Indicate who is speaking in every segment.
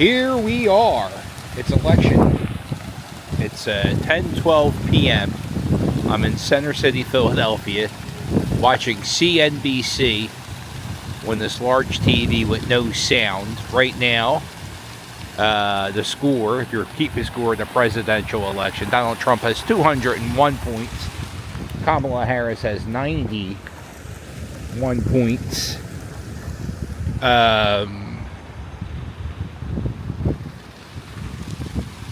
Speaker 1: Here we are. It's election. It's 10:12 p.m. I'm in Center City, Philadelphia, watching CNBC on this large TV with no sound. Right now, the score, if you're keeping score in the presidential election, Donald Trump has 201 points. Kamala Harris has 91 points.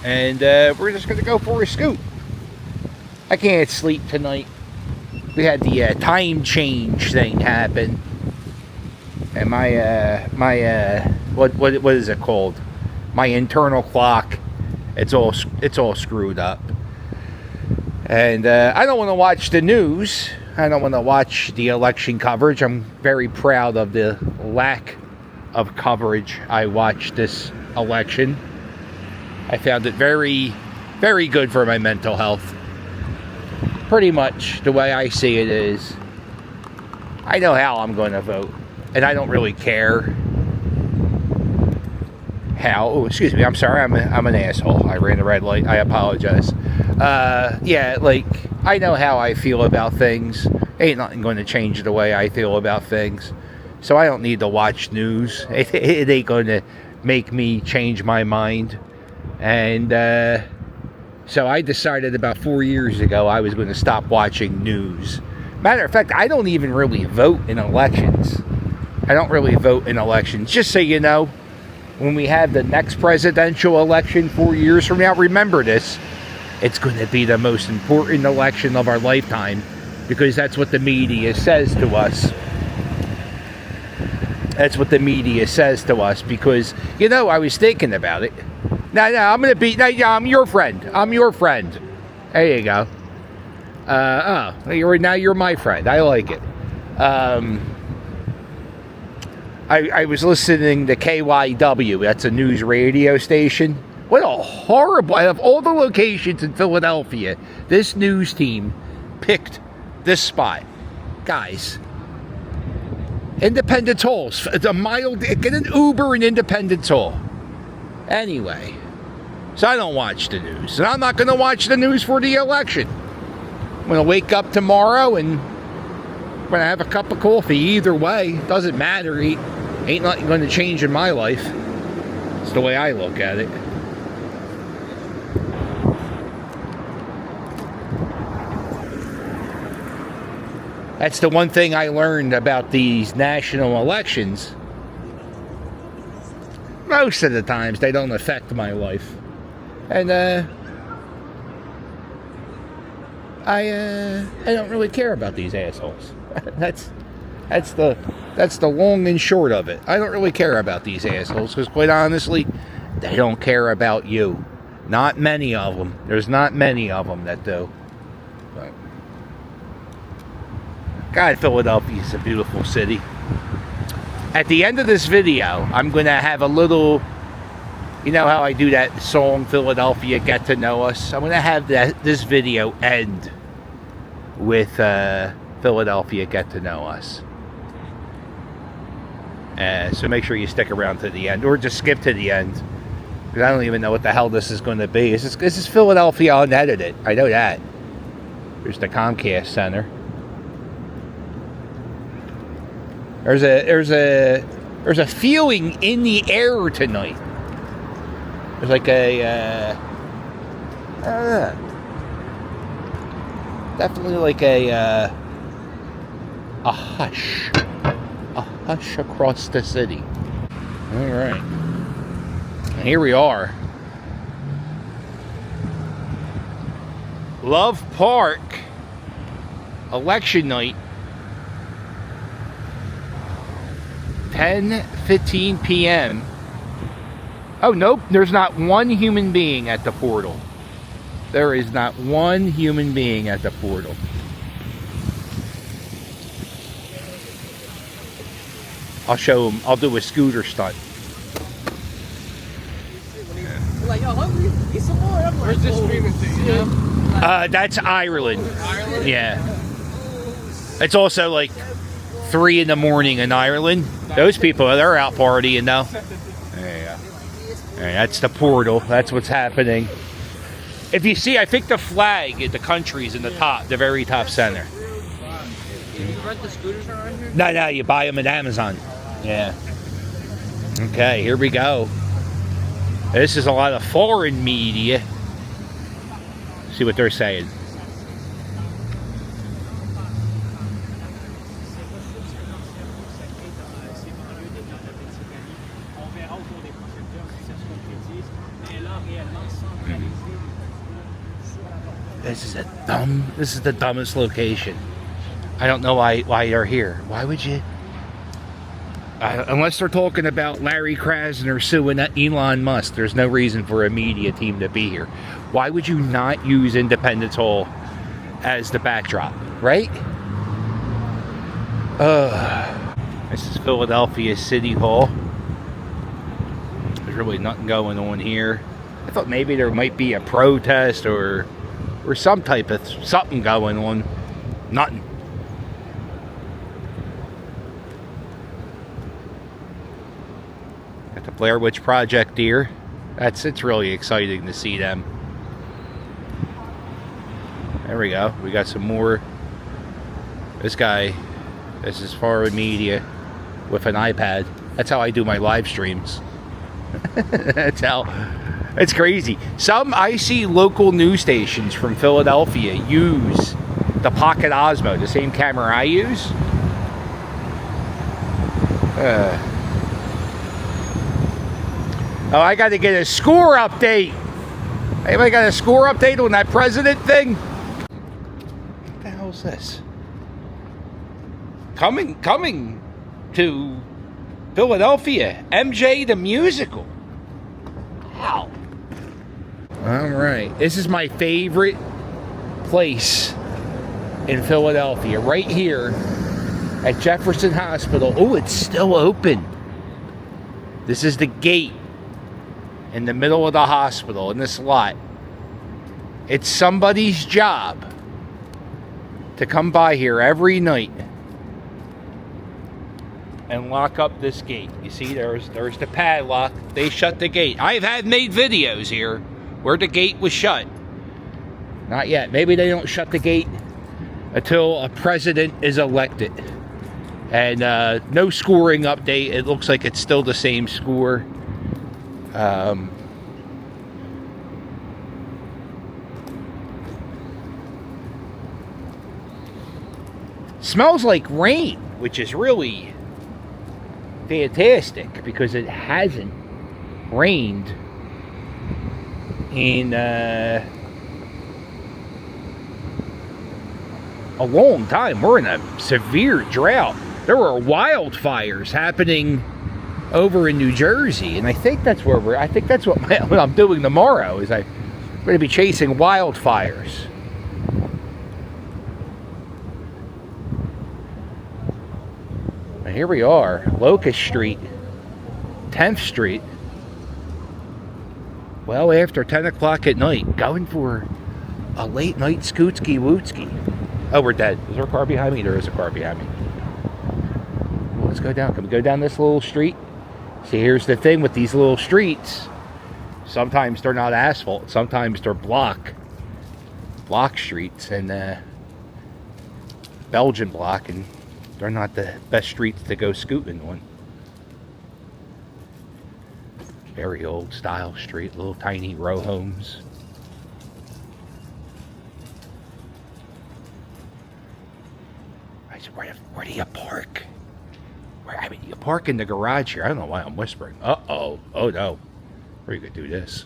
Speaker 1: And we're just going to go for a scoot. I can't sleep tonight. We had the time change thing happen. And my what is it called? My internal clock. It's all screwed up. And I don't want to watch the news. I don't want to watch the election coverage. I'm very proud of the lack of coverage I watched this election. I found it very, very good for my mental health. Pretty much the way I see it is, I know how I'm going to vote, and I don't really care how. Oh, excuse me. I'm sorry. I'm an asshole. I ran the red light. I apologize. Yeah, like, I know how I feel about things. Ain't nothing going to change the way I feel about things. So I don't need to watch news. It ain't going to make me change my mind. And so I decided about 4 years ago I was going to stop watching news. Matter of fact, I don't even really vote in elections. I don't really vote in elections. Just so you know, when we have the next presidential election 4 years from now, remember this. It's going to be the most important election of our lifetime, because that's what the media says to us. That's what the media says to us, because, you know, I was thinking about it. No, I'm going to be... No, I'm your friend. I'm your friend. There you go. Now you're my friend. I like it. I was listening to KYW. That's a news radio station. What a horrible... Out of all the locations in Philadelphia, this news team picked this spot. Guys, Independence Hall. It's a mild... Get an Uber in Independence Hall. Anyway, so I don't watch the news. And I'm not going to watch the news for the election. I'm going to wake up tomorrow and I'm going to have a cup of coffee. Either way, doesn't matter. Ain't nothing going to change in my life. It's the way I look at it. That's the one thing I learned about these national elections. Most of the times, they don't affect my life. And, I don't really care about these assholes. That's the long and short of it. I don't really care about these assholes, because quite honestly, they don't care about you. Not many of them. There's not many of them that do. But God, Philadelphia is a beautiful city. At the end of this video, I'm going to have a little, you know how I do that song, Philadelphia, Get to Know Us? I'm going to have this video end with Philadelphia, Get to Know Us. So make sure you stick around to the end, or just skip to the end, because I don't even know what the hell this is going to be. This is Philadelphia unedited. I know that. There's the Comcast Center. There's a feeling in the air tonight. There's like a definitely like a hush across the city. All right, and here we are, Love Park, election night. 10:15 p.m. Oh, nope. There's not one human being at the portal. There is not one human being at the portal. I'll show him. I'll do a scooter stunt.
Speaker 2: Where's this streaming to?
Speaker 1: That's Ireland. Yeah. It's also like 3 in the morning in Ireland. Those people, they're out partying now.
Speaker 2: Yeah.
Speaker 1: All right, that's the portal. That's what's happening. If you see, I think the flag in the country's in the top, the very top center.
Speaker 2: Do you rent the scooters around here?
Speaker 1: No, you buy them at Amazon. Yeah. Okay, here we go. This is a lot of foreign media. See what they're saying. This is the dumbest location. I don't know why you're here. Why would you? Unless they're talking about Larry Krasner suing Elon Musk, there's no reason for a media team to be here. Why would you not use Independence Hall as the backdrop, right? This is Philadelphia City Hall. There's really nothing going on here. I thought maybe there might be a protest or some type of something going on. Nothing. Got the Blair Witch Project here. It's really exciting to see them. There we go. We got some more. This guy, this is foreign media with an iPad. That's how I do my live streams. That's how. It's crazy. I see local news stations from Philadelphia use the Pocket Osmo, the same camera I use. Oh, I got to get a score update. Anybody got a score update on that president thing? What the hell is this? Coming to Philadelphia, MJ the Musical. Wow. All right, this is my favorite place in Philadelphia, right here at Jefferson Hospital. Oh, it's still open. This is the gate in the middle of the hospital in this lot. It's somebody's job to come by here every night and lock up this gate. You see, there's the padlock. They shut the gate. I've made videos here where the gate was shut. Not yet. Maybe they don't shut the gate until a president is elected. And no scoring update. It looks like it's still the same score. Smells like rain, which is really fantastic because it hasn't rained in a long time. We're in a severe drought. There were wildfires happening over in New Jersey, and I think that's where what I'm doing tomorrow is I'm going to be chasing wildfires. And here we are, Locust Street, 10th Street. Well, after 10 o'clock at night, going for a late night scootski wootski. Oh, we're dead. Is there a car behind me? There is a car behind me. Well, let's go down. Can we go down this little street? See, here's the thing with these little streets. Sometimes they're not asphalt. Sometimes they're block streets and Belgian block, and they're not the best streets to go scooting on. Very old style street, little tiny row homes. I said, where do you park? You park in the garage here. I don't know why I'm whispering. Uh-oh. Oh, no. Where you could do this?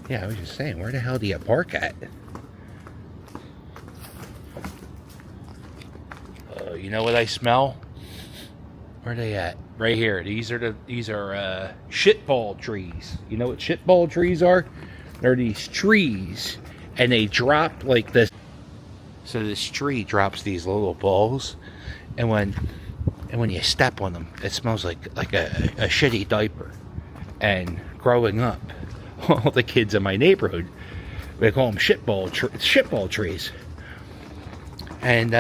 Speaker 1: Yeah, I was just saying, where the hell do you park at? You know what I smell? Where are they at? Right here. These are shitball trees. You know what shitball trees are? They're these trees, and they drop like this. So this tree drops these little balls, and when you step on them, it smells like a shitty diaper. And growing up, all the kids in my neighborhood, they call them shitball trees. And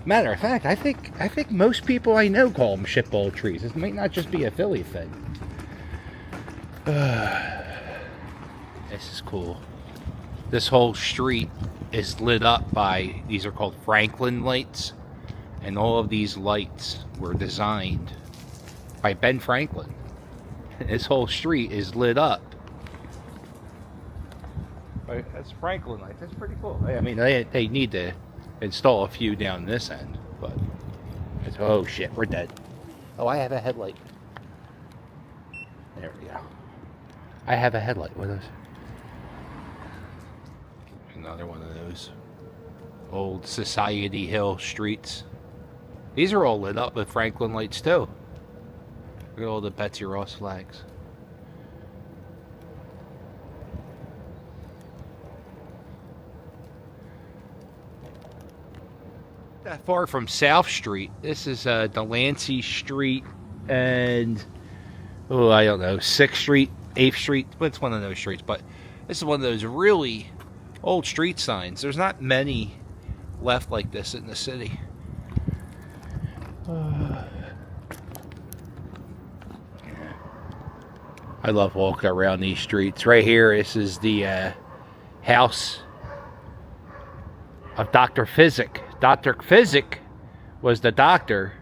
Speaker 1: Matter of fact, I think most people I know call them shitball trees. This might not just be a Philly thing. This is cool. This whole street is lit up by, these are called Franklin lights, and all of these lights were designed by Ben Franklin. This whole street is lit up. That's Franklin lights. That's pretty cool. I mean, they need to install a few down this end, but it's, oh shit, we're dead. Oh, I have a headlight. There we go. I have a headlight with us. Another one of those old Society Hill streets. These are all lit up with Franklin lights too. Look at all the Betsy Ross flags. That far from South Street. This is Delancey Street and, oh, I don't know, 6th Street, 8th Street. It's one of those streets, but this is one of those really old street signs. There's not many left like this in the city. I love walking around these streets. Right here, this is the house of Dr. Physic. Dr. Physic was the doctor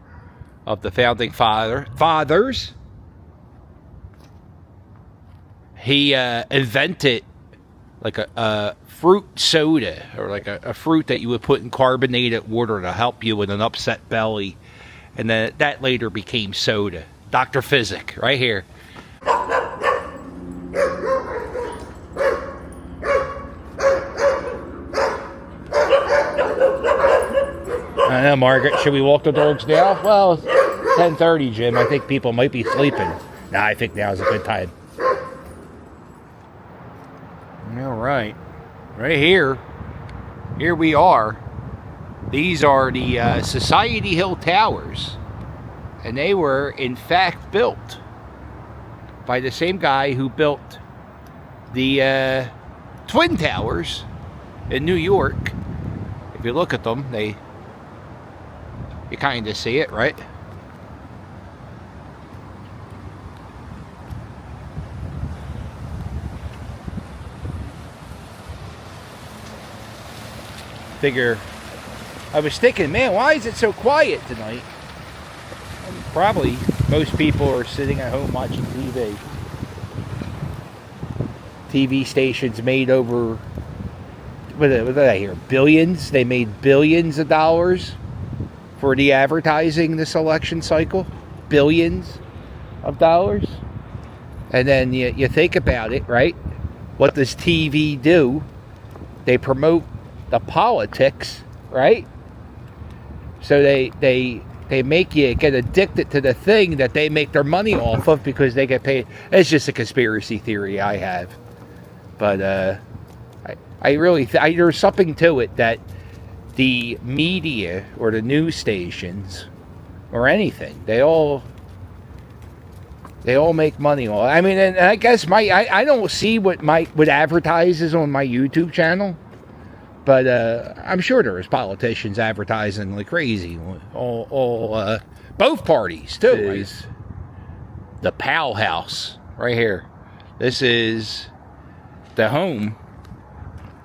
Speaker 1: of the founding fathers. He invented like a fruit soda, or like a fruit that you would put in carbonated water to help you with an upset belly. And then that later became soda. Dr. Physic, right here. I know, Margaret. Should we walk the dogs now? Well, it's 10:30, Jim. I think people might be sleeping. Nah, I think now is a good time. All right. Right here. Here we are. These are the Society Hill Towers. And they were, in fact, built by the same guy who built the Twin Towers in New York. If you look at them, you kind of see it, right? Figure, I was thinking, man, why is it so quiet tonight? Probably most people are sitting at home watching TV. TV stations made over, what did I hear? Billions? They made billions of dollars for the advertising this election cycle. Billions of dollars. And then you think about it, right? What does TV do? They promote the politics, right? So they make you get addicted to the thing that they make their money off of because they get paid. It's just a conspiracy theory I have. But I really there's something to it that the media or the news stations or anything, they all make money on. I mean, and I guess I don't see what advertises on my YouTube channel. But I'm sure there's politicians advertising like crazy. Both parties, too. Is the Powell House right here. This is the home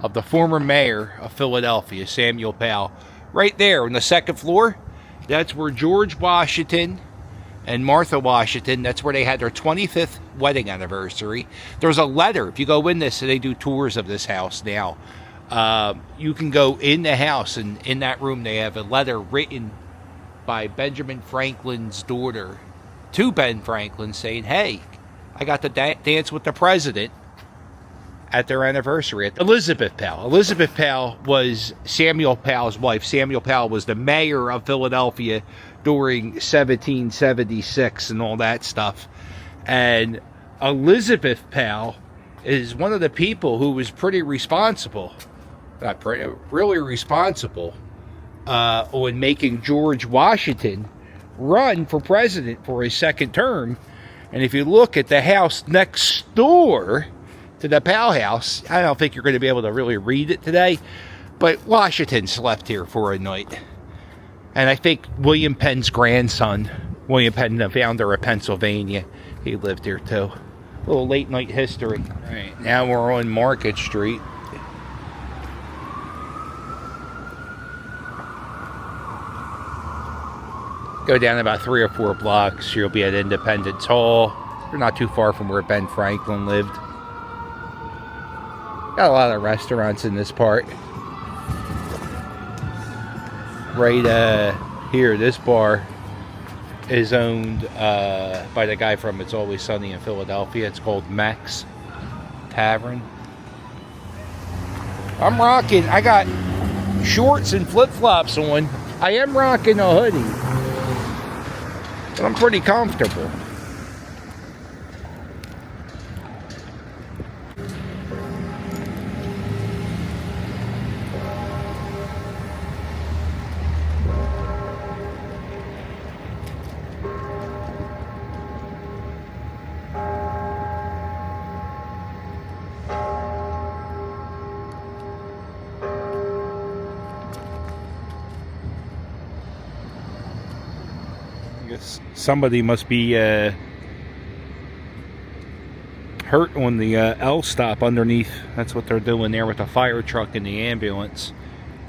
Speaker 1: of the former mayor of Philadelphia, Samuel Powell. Right there on the second floor, that's where George Washington and Martha Washington, that's where they had their 25th wedding anniversary. There's a letter. If you go in this, they do tours of this house now. You can go in the house, and in that room they have a letter written by Benjamin Franklin's daughter to Ben Franklin saying, hey, I got to dance with the president at their anniversary. Elizabeth Powell. Elizabeth Powell was Samuel Powell's wife. Samuel Powell was the mayor of Philadelphia during 1776 and all that stuff. And Elizabeth Powell is one of the people who was pretty responsible. Really responsible on making George Washington run for president for his second term. And if you look at the house next door to the Powell House, I don't think you're going to be able to really read it today, but Washington slept here for a night. And I think William Penn's grandson, William Penn, the founder of Pennsylvania, he lived here too. A little late night history. All right, now we're on Market Street. Go down about 3 or 4 blocks, you'll be at Independence Hall. You're not too far from where Ben Franklin lived. Got a lot of restaurants in this part. Right here, this bar is owned by the guy from It's Always Sunny in Philadelphia. It's called Max Tavern. I'm rocking. I got shorts and flip-flops on. I am rocking a hoodie. But I'm pretty comfortable. Somebody must be hurt on the L stop underneath. That's what they're doing there with the fire truck and the ambulance.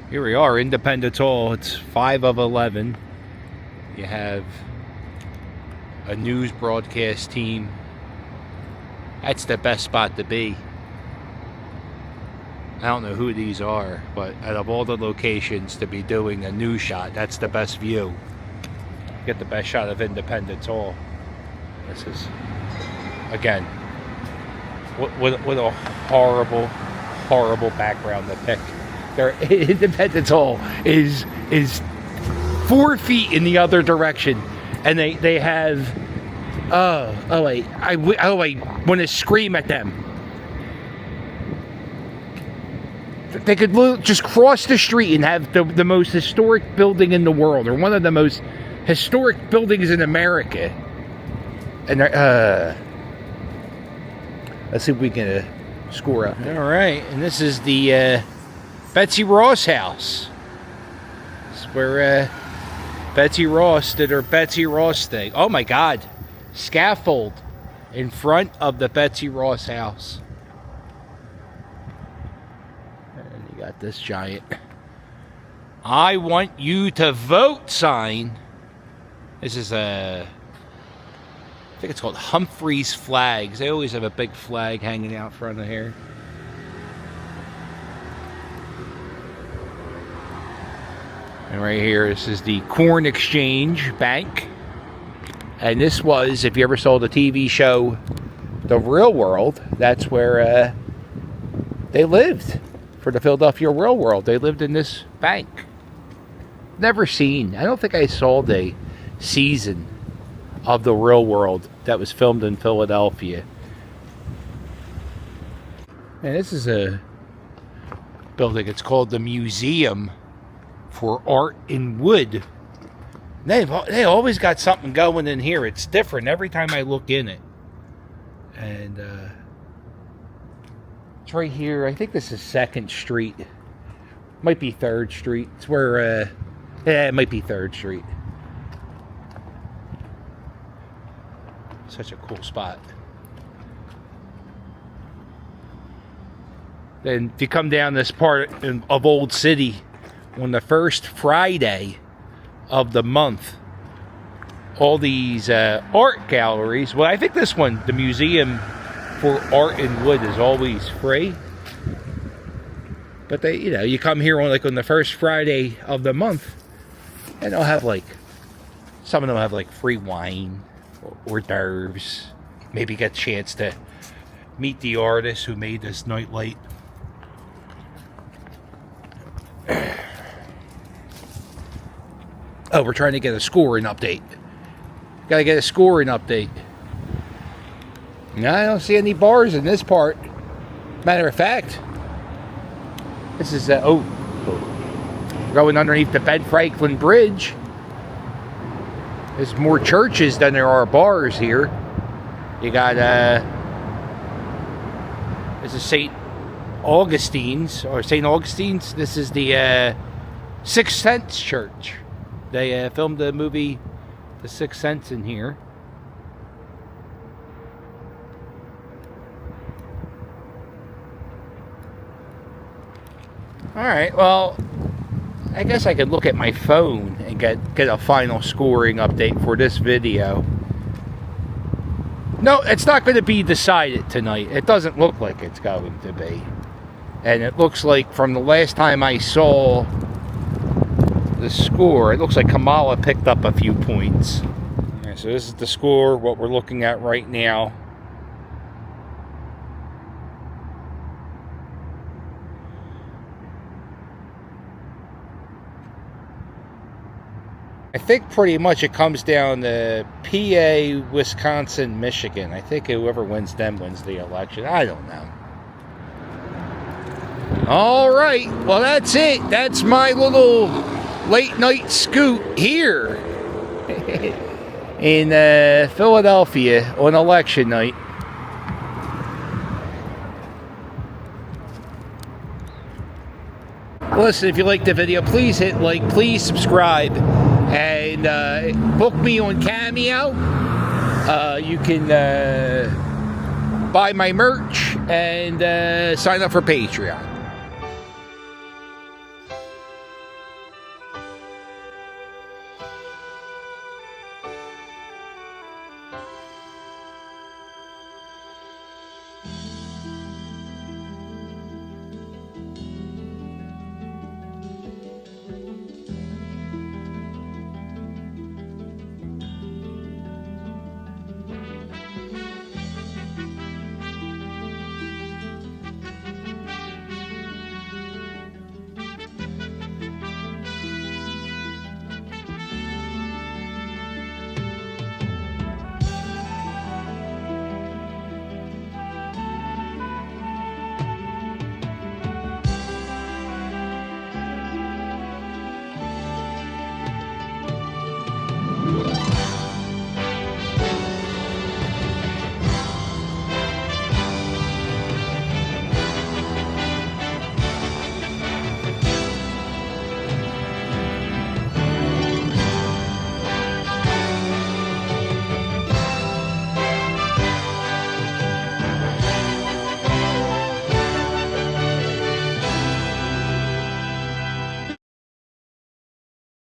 Speaker 1: Here we are, Independence Hall. It's 5 of 11. You have a news broadcast team. That's the best spot to be. I don't know who these are, but out of all the locations to be doing a news shot, that's the best view. Get the best shot of Independence Hall. This is, again, what a horrible, horrible background to pick. Independence Hall is 4 feet in the other direction, and they have. Oh wait, I want to scream at them. They could just cross the street and have the most historic building in the world, or one of the most historic buildings in America. And let's see if we can score up. All right, and this is the Betsy Ross house. This is where Betsy Ross did her Betsy Ross thing. Oh my God, scaffold in front of the Betsy Ross house. And you got this giant "I want you to vote" sign. This is I think it's called Humphrey's Flags. They always have a big flag hanging out front of here. And right here, this is the Corn Exchange Bank. And this was, if you ever saw the TV show The Real World, that's where they lived for the Philadelphia Real World. They lived in this bank. Never seen. I don't think I saw the season of The Real World that was filmed in Philadelphia. And this is a building. It's called the Museum for Art in Wood. They always got something going in here. It's different every time I look in it. And it's right here. I think this is 2nd Street. Might be 3rd Street. It's where yeah, it might be 3rd Street. Such a cool spot. Then if you come down this part of Old City on the first Friday of the month, all these art galleries. Well, I think this one, the Museum for Art in Wood, is always free. But they, you come here on the first Friday of the month, and they'll have some of them have free wine, hors d'oeuvres. Maybe get a chance to meet the artist who made this nightlight. Oh, we're trying to get a scoring update. Gotta get a scoring update. No, I don't see any bars in this part. Matter of fact, this is going underneath the Ben Franklin Bridge. There's more churches than there are bars here. You got this is St. Augustine's, or St. Augustine's. This is the Sixth Sense Church. They filmed the movie The Sixth Sense in here. Alright, well, I guess I could look at my phone and get a final scoring update for this video. No, it's not going to be decided tonight. It doesn't look like it's going to be. And it looks like from the last time I saw the score, it looks like Kamala picked up a few points. Alright, so this is the score, what we're looking at right now. I think pretty much it comes down to PA, Wisconsin, Michigan. I think whoever wins them wins the election. I don't know. All right. Well, that's it. That's my little late night scoot here in Philadelphia on election night. Listen, if you liked the video, please hit like, please subscribe, and book me on Cameo. You can buy my merch and sign up for Patreon.